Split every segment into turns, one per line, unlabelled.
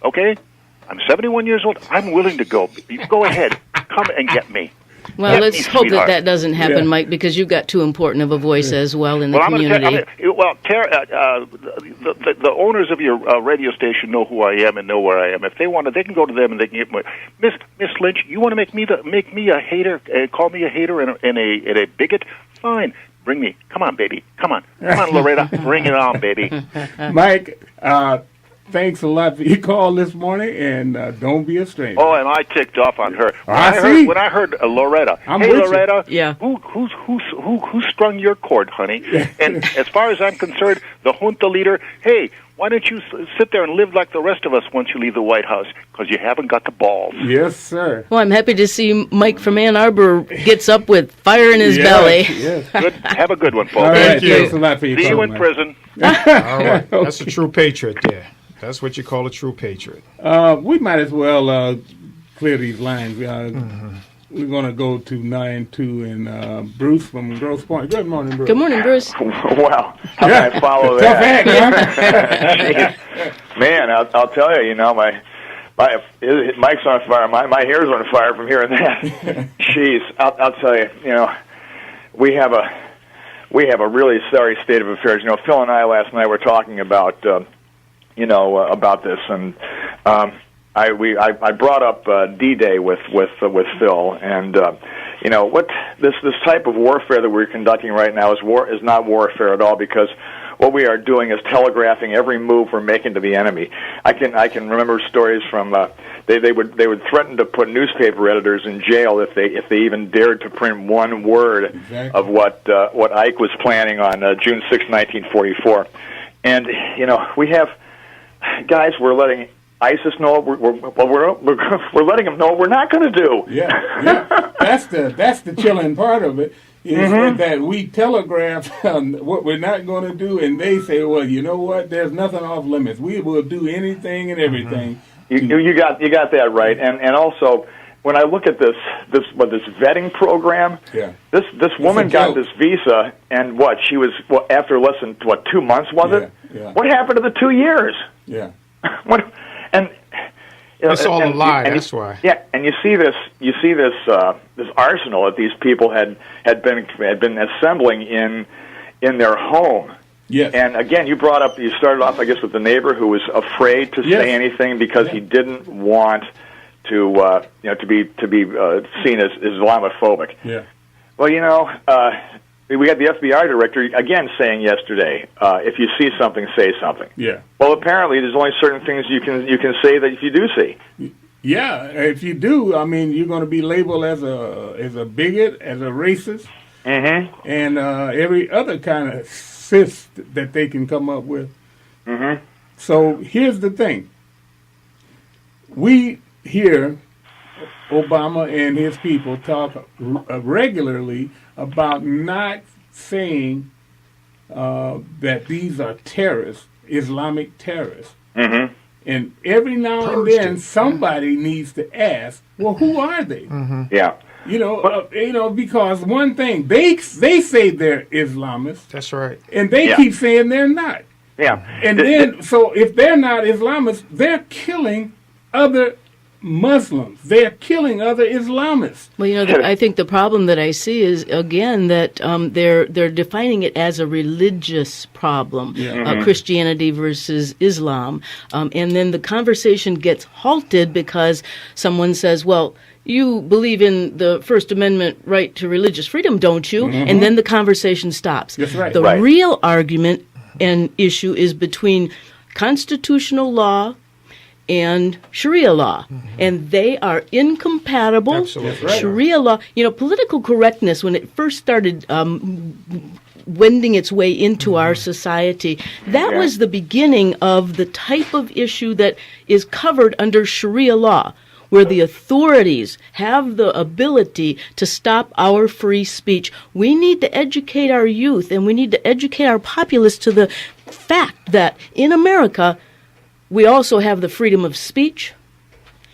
okay? I'm 71 years old. I'm willing to go. You go ahead. Come and get me.
Well,
Get
let's
me,
hope
sweetheart.
that doesn't happen, Mike, because you've got too important of a voice as well in the
Well,
community.
The owners of your radio station know who I am and know where I am. If they want to, they can go to them and they can get Miss Lynch. You want to make me a hater? Call me a hater and a bigot? Fine. Bring me. Come on, baby. Come on, Loretta. Bring it on, baby.
Mike, thanks a lot for your call this morning, and don't be a stranger.
Oh, and I ticked off on her when I heard Loretta.
Hey,
Loretta.
Yeah.
Who strung your cord, honey? And as far as I'm concerned, the junta leader. Hey, why don't you sit there and live like the rest of us once you leave the White House? Because you haven't got the balls.
Yes, sir.
Well, I'm happy to see Mike from Ann Arbor gets up with fire in his belly.
Yes.
Good. Have a good one, folks.
All right,
Thank you.
thanks a lot for your
See
call,
you in
Mike.
prison.
All right. That's a true patriot there. That's what you call a true patriot.
We might as well clear these lines. We're going to go to 9-2 and Bruce from Grosse Pointe. Good morning, Bruce.
Good morning, Bruce.
Wow, how can I follow
Tough
that?
act, huh?
Man, I'll tell you, Mike's on fire. My hair's on fire from hearing that. Jeez, I'll tell you, we have a really sorry state of affairs. Phil and I last night were talking about about this, and I brought up D-Day with Phil, and what this type of warfare that we're conducting right now is not warfare at all, because what we are doing is telegraphing every move we're making to the enemy. I can remember stories from they would threaten to put newspaper editors in jail if they even dared to print one word of what Ike was planning on June 6, 1944, and we have guys we're letting ISIS know we're letting them know we're not going to do.
Yeah. That's the chilling part of it. Is that we telegraph what we're not going to do, and they say, "Well, you know what? There's nothing off limits. We will do anything and everything."
You got that right, and also when I look at this vetting program, this woman got this visa, and she was after less than 2 months, was it?
Yeah.
What happened to the 2 years?
Yeah.
It's all a lie. That's why.
Yeah, and you see this arsenal that these people had been assembling in their home.
Yes.
And again, you started off, I guess, with the neighbor who was afraid to say anything because he didn't want to be seen as Islamophobic.
Yeah.
Well, we had the FBI director again saying yesterday, if you see something, say something.
Yeah.
Well, apparently, there's only certain things you can say that if you do see.
Yeah, if you do, you're going to be labeled as a bigot, as a racist, and every other kind of cyst that they can come up with. So here's the thing: we hear Obama and his people talk regularly about not saying that these are terrorists, Islamic terrorists. And every now and then somebody needs to ask, well, who are they?
Yeah.
Because one thing, they say they're Islamists.
That's right.
And they keep saying they're not.
Yeah.
And then, so if they're not Islamists, they're killing other Muslims. They're killing other Islamists.
Well, I think the problem that I see is, again, that they're defining it as a religious problem, Christianity versus Islam. And then the conversation gets halted because someone says, well, you believe in the First Amendment right to religious freedom, don't you? And then the conversation stops.
That's right.
The real argument and issue is between constitutional law and Sharia law, and they are incompatible.
Absolutely.
Sharia law, political correctness, when it first started wending its way into our society, that was the beginning of the type of issue that is covered under Sharia law, where the authorities have the ability to stop our free speech. We need to educate our youth, and we need to educate our populace to the fact that in America, we also have the freedom of speech,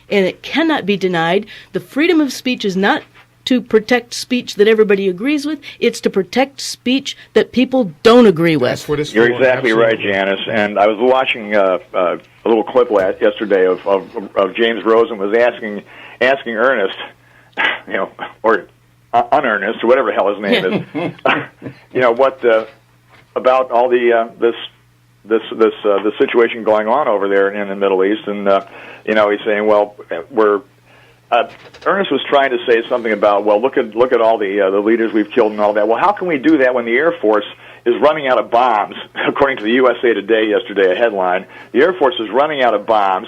and it cannot be denied. The freedom of speech is not to protect speech that everybody agrees with. It's to protect speech that people don't agree with.
That's what it's
You're
for.
exactly
Absolutely.
right, Janice. And I was watching little clip yesterday of James Rosen was asking Ernest, or unEarnest, or whatever the hell his name is, what about all the this situation going on over there in the Middle East, and he's saying, well, Ernest was trying to say something about, well, look at all the leaders we've killed and all that. Well, how can we do that when the Air Force is running out of bombs? According to the USA Today yesterday, a headline, the Air Force is running out of bombs,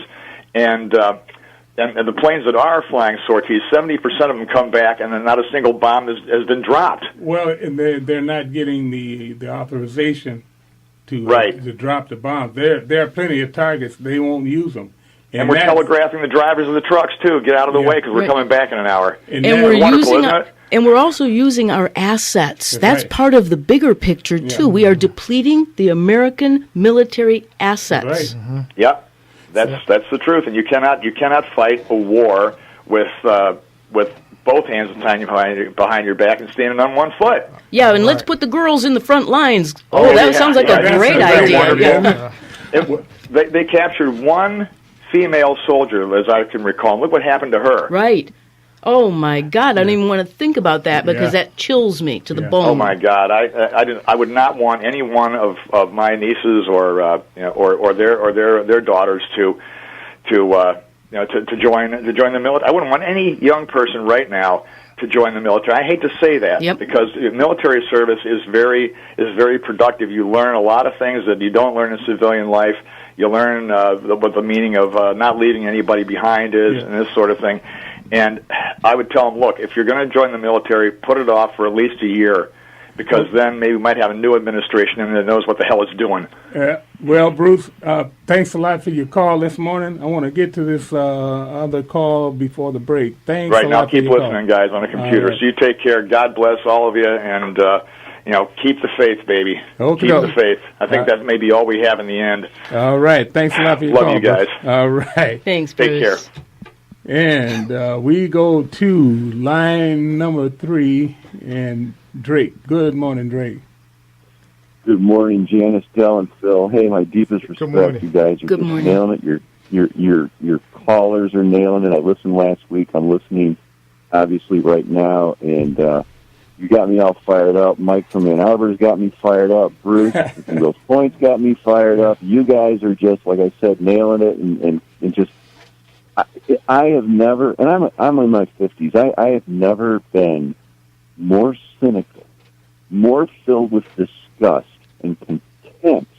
and the planes that are flying sorties, 70% of them come back, and then not a single bomb has been dropped.
Well, and they're not getting the authorization to drop the bombs. There are plenty of targets. They won't use them.
And we're telegraphing the drivers of the trucks, too. Get out of the way, because we're coming back in an hour.
And we're also using our assets. That's part of the bigger picture, too. We are depleting the American military assets.
Right.
Mm-hmm. Yep. That's the truth. And you cannot fight a war with both hands behind your back and standing on one foot.
Yeah, and let's put the girls in the front lines. Sounds like a great idea.
They captured one female soldier, as I can recall. Look what happened to her.
Right. Oh my God! I don't even want to think about that because that chills me to the bone.
Oh my God! I would not want any one of my nieces or their daughters to join the military. I wouldn't want any young person right now to join the military. I hate to say that because military service is very productive. You learn a lot of things that you don't learn in civilian life. You learn what the meaning of not leaving anybody behind is, and this sort of thing. And I would tell them, look, if you're going to join the military, put it off for at least a year, because then maybe we might have a new administration that knows what the hell it's doing.
Well, Bruce, thanks a lot for your call this morning. I want to get to this other call before the break. Thanks
right,
a
now
lot
keep
for your
listening,
call.
guys, on the computer. So you take care. God bless all of you, and keep the faith, baby.
Okay.
Keep the faith. I think that may be all we have in the end.
All right. Thanks a lot for your call.
Love you guys.
Bruce. All right.
Thanks, Bruce.
Take care.
And we go to line number 3, and Drake. Good morning, Drake.
Good morning, Janice, Del, and Phil. Hey, my deepest respect. You guys are just nailing it. Your callers are nailing it. I listened last week. I'm listening, obviously, right now, and you got me all fired up. Mike from Ann Arbor's got me fired up. Bruce from those points got me fired up. You guys are just, like I said, nailing it, and just. I have never, and I'm in my 50s. I have never been more cynical, more filled with disgust and contempt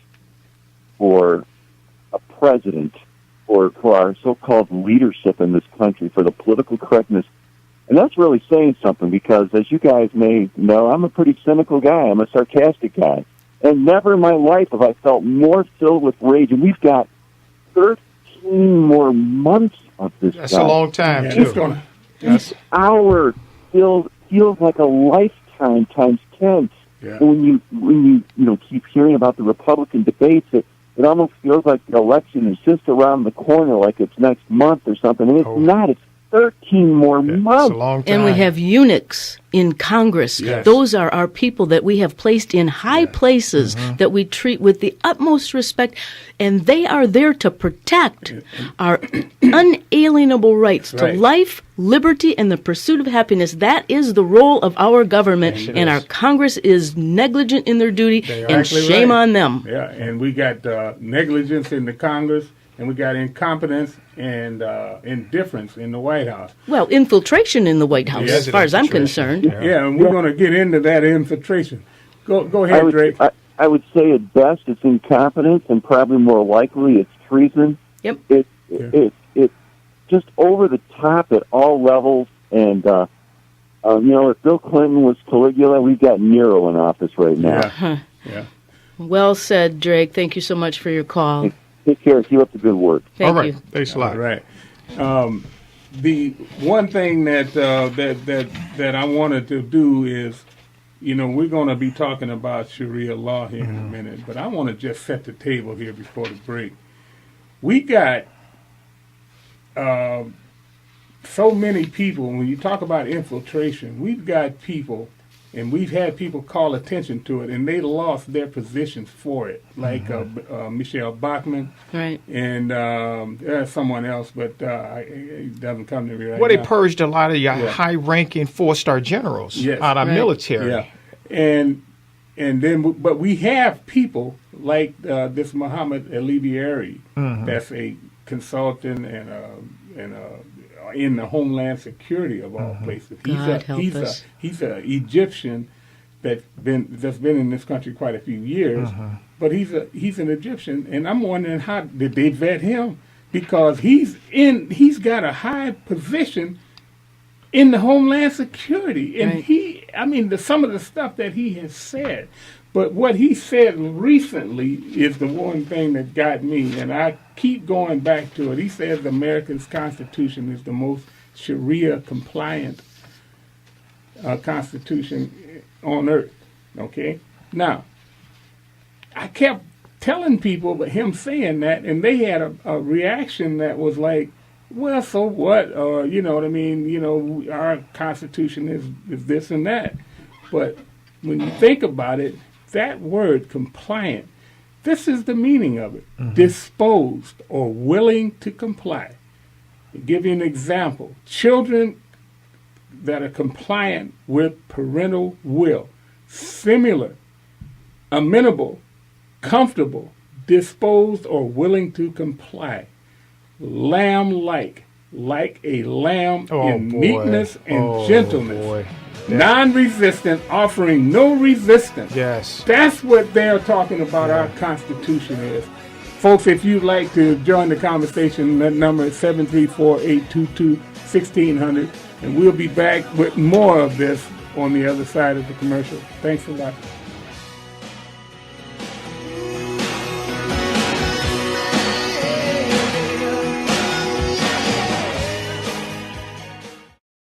for a president, for our so-called leadership in this country, for the political correctness. And that's really saying something, because as you guys may know, I'm a pretty cynical guy. I'm a sarcastic guy. And never in my life have I felt more filled with rage. And we've got 13 more months of this.
That's a long time, too.
Each hour feels like a lifetime times 10.
Yeah.
And when you keep hearing about the Republican debates, it almost feels like the election is just around the corner, like it's next month or something. And it's not. It's 13 more months.
That's a long time.
And we have eunuchs in Congress.
Yes.
Those are our people that we have placed in high places that we treat with the utmost respect, and they are there to protect our unalienable rights to life, liberty, and the pursuit of happiness. That is the role of our government, and our Congress is negligent in their duty, and shame on them.
Yeah, and we got negligence in the Congress, and we got incompetence and indifference in the White House.
Well, infiltration in the White House, as far as I'm concerned.
Yeah, and we're going to get into that infiltration. Go ahead, Drake.
I would say at best it's incompetence, and probably more likely it's treason.
Yep.
It's just over the top at all levels. And if Bill Clinton was Caligula, we've got Nero in office right now.
Yeah.
Well said, Drake. Thank you so much for your call.
Take care. Keep up the good work.
Thank you.
Thanks a lot.
All right. The one thing that I wanted to do is, we're going to be talking about Sharia law here in a minute, but I want to just set the table here before the break. We got so many people. When you talk about infiltration, we've got people And we've had people call attention to it, and they lost their positions for it, like Michelle Bachmann,
right,
and someone else, but it doesn't come to me right now.
Well, they purged a lot of your high-ranking four-star generals out of military.
Yeah, and then, but we have people like this Muhammad Alibiari, that's a consultant and in the Homeland Security of all places. He's a Egyptian that's been in this country quite a few years, but he's an Egyptian, and I'm wondering how did they vet him, because he's got a high position in the Homeland Security, and some of the stuff that he has said. But what he said recently is the one thing that got me, and I keep going back to it. He says America's Constitution is the most Sharia-compliant Constitution on earth. Okay? Now, I kept telling people about him saying that, and they had a reaction that was like, well, so what? You know what I mean? You know, our Constitution is this and that. But when you think about it, that word, compliant, this is the meaning of it. Disposed or willing to comply. I'll give you an example. Children that are compliant with parental will. Similar, amenable, comfortable, disposed or willing to comply. Lamb-like, like a lamb in meekness and gentleness. Non-resistant, offering no resistance.
Yes.
That's what they're talking about our Constitution is. Folks, if you'd like to join the conversation, that number is 734-822-1600, and we'll be back with more of this on the other side of the commercial. Thanks a lot.